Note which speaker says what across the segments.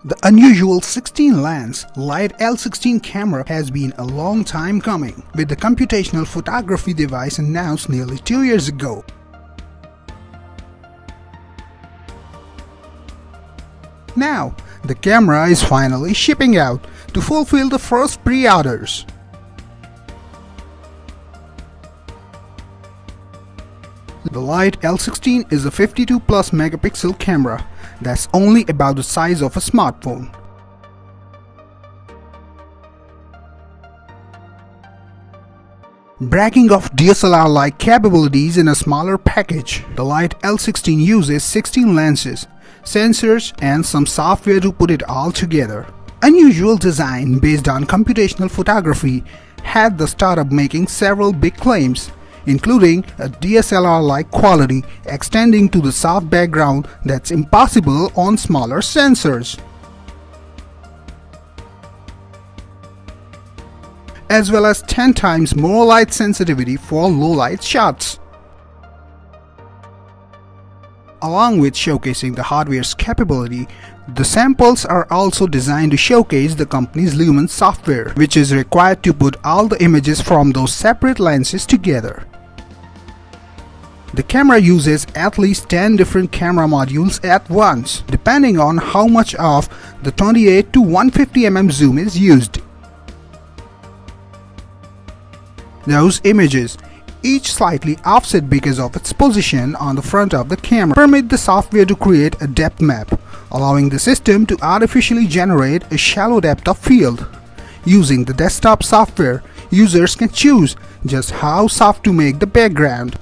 Speaker 1: The unusual 16-lens light L16 camera has been a long time coming, with the computational photography device announced nearly 2 years ago. Now, the camera is finally shipping out to fulfill the first pre-orders. The Light L16 is a 52 plus megapixel camera that's only about the size of a smartphone. Bragging of DSLR-like capabilities in a smaller package, the Light L16 uses 16 lenses, sensors and some software to put it all together. Unusual design based on computational photography had the startup making several big claims, including a DSLR-like quality extending to the soft background that's impossible on smaller sensors, as well as 10 times more light sensitivity for low-light shots. Along with showcasing the hardware's capability, the samples are also designed to showcase the company's Lumen software, which is required to put all the images from those separate lenses together. The camera uses at least 10 different camera modules at once, depending on how much of the 28 to 150 mm zoom is used. Those images, each slightly offset because of its position on the front of the camera, permit the software to create a depth map, allowing the system to artificially generate a shallow depth of field. Using the desktop software, users can choose just how soft to make the background.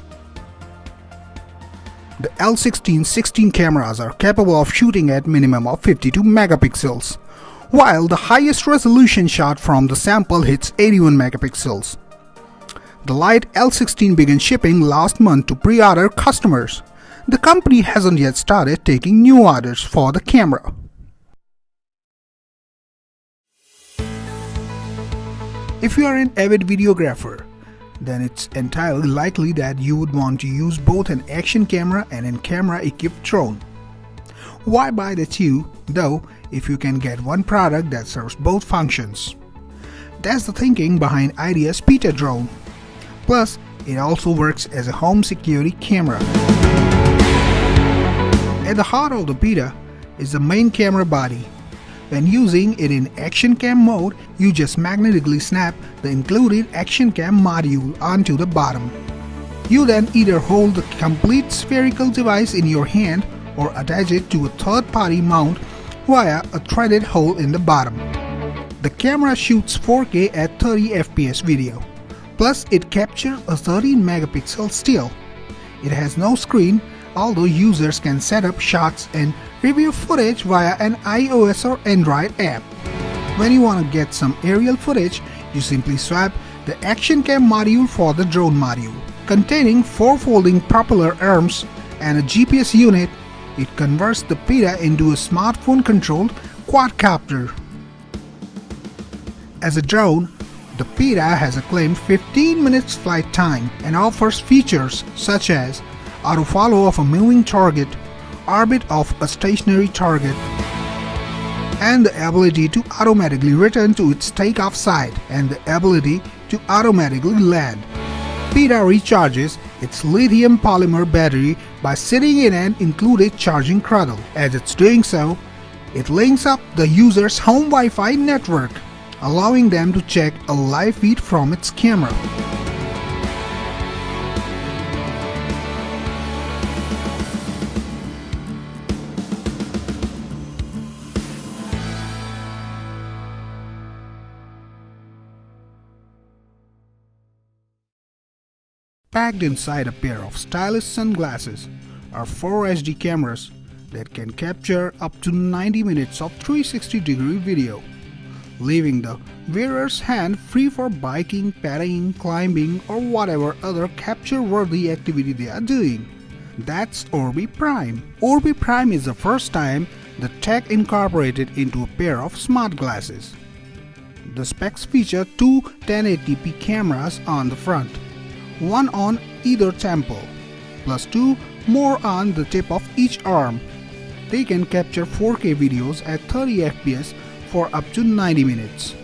Speaker 1: The L16 16 cameras are capable of shooting at minimum of 52 megapixels, while the highest resolution shot from the sample hits 81 megapixels. The Light L16 began shipping last month to pre-order customers. The company hasn't yet started taking new orders for the camera. If you are an avid videographer, then it's entirely likely that you would want to use both an action camera and a camera-equipped drone. Why buy the two, though, if you can get one product that serves both functions? That's the thinking behind Idea's Peta drone. Plus, it also works as a home security camera. At the heart of the Peta is the main camera body. When using it in Action Cam mode, you just magnetically snap the included Action Cam module onto the bottom. You then either hold the complete spherical device in your hand or attach it to a third-party mount via a threaded hole in the bottom. The camera shoots 4K at 30 FPS video. Plus, it captures a 13 megapixel still. It has no screen, although users can set up shots and review footage via an iOS or Android app. When you want to get some aerial footage, you simply swap the Action Cam module for the drone module. Containing 4 folding propeller arms and a GPS unit, it converts the Peta into a smartphone-controlled quadcopter. As a drone, the Peta has a claimed 15 minutes flight time and offers features such as auto-follow of a moving target, orbit of a stationary target, and the ability to automatically return to its takeoff site and the ability to automatically land. Peta recharges its lithium polymer battery by sitting in an included charging cradle. As it's doing so, it links up the user's home Wi-Fi network, allowing them to check a live feed from its camera. Packed inside a pair of stylish sunglasses are 4 HD cameras that can capture up to 90 minutes of 360-degree video, leaving the wearer's hand free for biking, paddling, climbing, or whatever other capture-worthy activity they are doing. That's ORBI Prime. ORBI Prime is the first time the tech incorporated into a pair of smart glasses. The specs feature two 1080p cameras on the front, one on either temple, plus 2 more on the tip of each arm. They can capture 4K videos at 30 FPS for up to 90 minutes.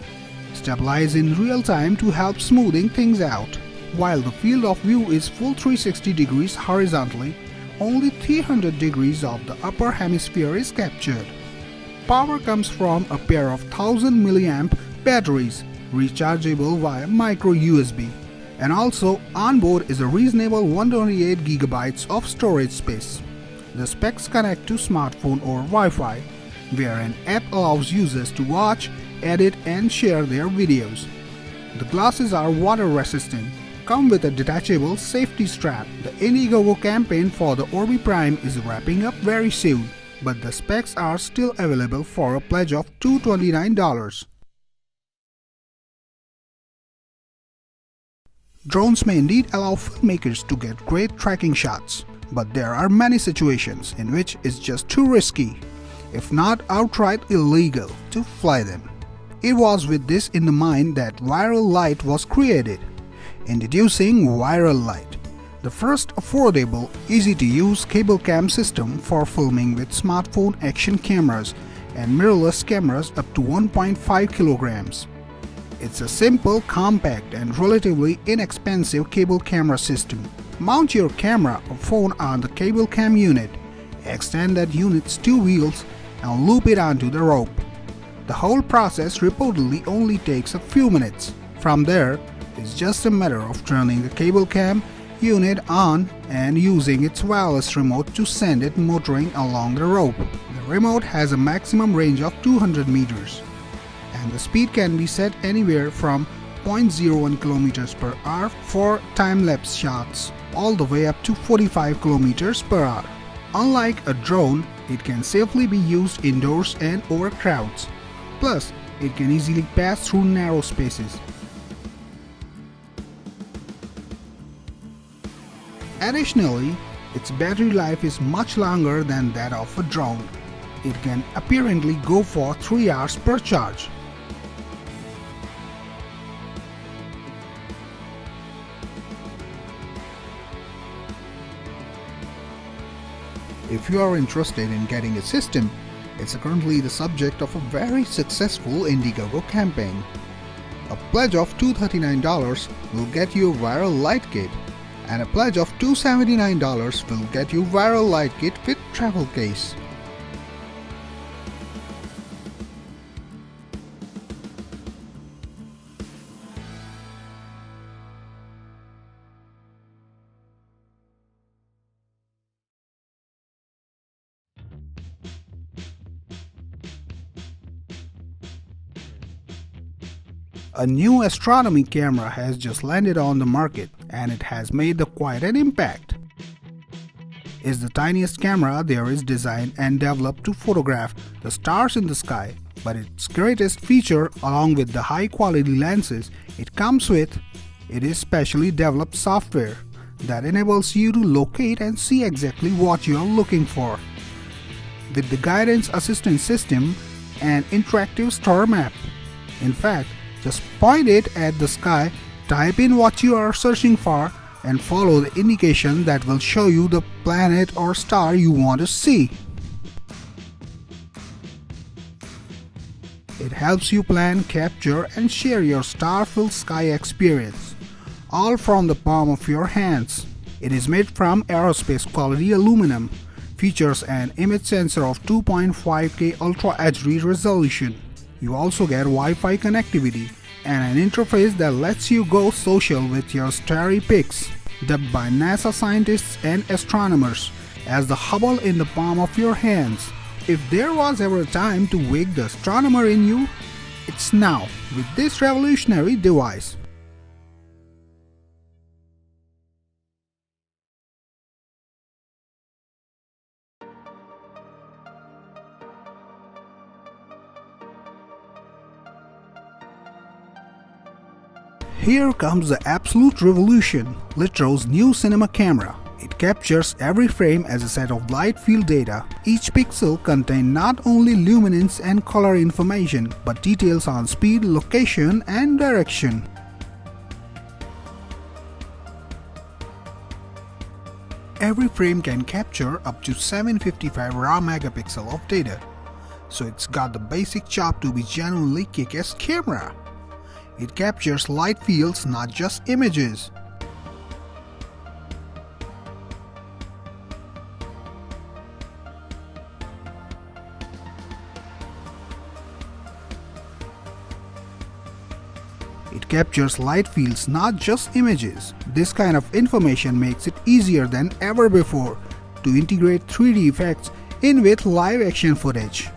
Speaker 1: Stabilize in real time to help smoothing things out. While the field of view is full 360 degrees horizontally, only 300 degrees of the upper hemisphere is captured. Power comes from a pair of 1000 mAh batteries, rechargeable via micro USB. And also, onboard is a reasonable 128 GB of storage space. The specs connect to smartphone or Wi-Fi, where an app allows users to watch, edit and share their videos. The glasses are water resistant, come with a detachable safety strap. The Indiegogo campaign for the ORBI Prime is wrapping up very soon, but the specs are still available for a pledge of $229. Drones may indeed allow filmmakers to get great tracking shots, but there are many situations in which it's just too risky, if not outright illegal, to fly them. It was with this in mind that Viral Light was created. Introducing Viral Light, the first affordable, easy-to-use cable cam system for filming with smartphone action cameras and mirrorless cameras up to 1.5 kilograms. It's a simple, compact and relatively inexpensive cable camera system. Mount your camera or phone on the cable cam unit, extend that unit's two wheels and loop it onto the rope. The whole process reportedly only takes a few minutes. From there, it's just a matter of turning the cable cam unit on and using its wireless remote to send it motoring along the rope. The remote has a maximum range of 200 meters, and the speed can be set anywhere from 0.01 km/h for time-lapse shots, all the way up to 45 km/h. Unlike a drone, it can safely be used indoors and over crowds. Plus, it can easily pass through narrow spaces. Additionally, its battery life is much longer than that of a drone. It can apparently go for 3 hours per charge. If you are interested in getting a system, it's currently the subject of a very successful Indiegogo campaign. A pledge of $239 will get you a Viral Light Kit, and a pledge of $279 will get you Viral Light Kit with travel case. A new astronomy camera has just landed on the market, and it has made quite an impact. It's the tiniest camera there is, designed and developed to photograph the stars in the sky, but its greatest feature, along with the high-quality lenses it comes with, it is specially developed software that enables you to locate and see exactly what you are looking for. With the guidance assistance system and interactive star map. In fact, just point it at the sky, type in what you are searching for, and follow the indication that will show you the planet or star you want to see. It helps you plan, capture, and share your star-filled sky experience, all from the palm of your hands. It is made from aerospace quality aluminum, features an image sensor of 2.5K Ultra HD resolution. You also get Wi-Fi connectivity and an interface that lets you go social with your starry pics. Dubbed by NASA scientists and astronomers as the Hubble in the palm of your hands. If there was ever a time to wake the astronomer in you, it's now with this revolutionary device. Here comes the absolute revolution, Litro's new cinema camera. It captures every frame as a set of light field data. Each pixel contains not only luminance and color information, but details on speed, location, and direction. every frame can capture up to 755 raw megapixel of data. So it's got the basic chop to be genuinely kick-ass camera. It captures light fields, not just images. It captures light fields, not just images. This kind of information makes it easier than ever before to integrate 3D effects in with live action footage.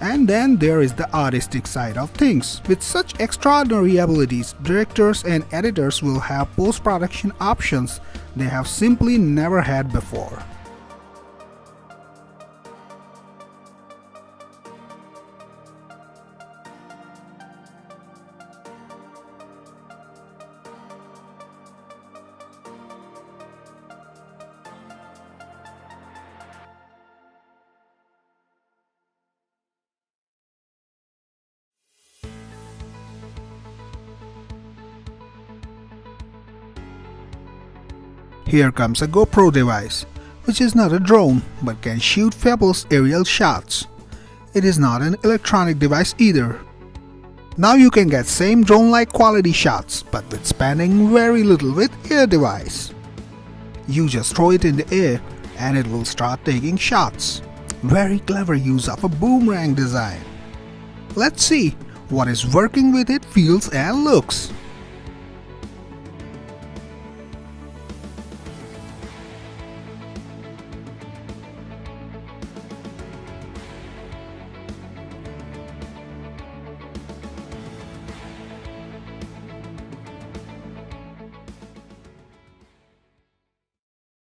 Speaker 1: And then there is the artistic side of things. With such extraordinary abilities, directors and editors will have post-production options they have simply never had before. Here comes a GoPro device, which is not a drone but can shoot fabulous aerial shots. It is not an electronic device either. Now you can get same drone-like quality shots but with spending very little with air device. You just throw it in the air and it will start taking shots. Very clever use of a boomerang design. Let's see what is working with it feels and looks.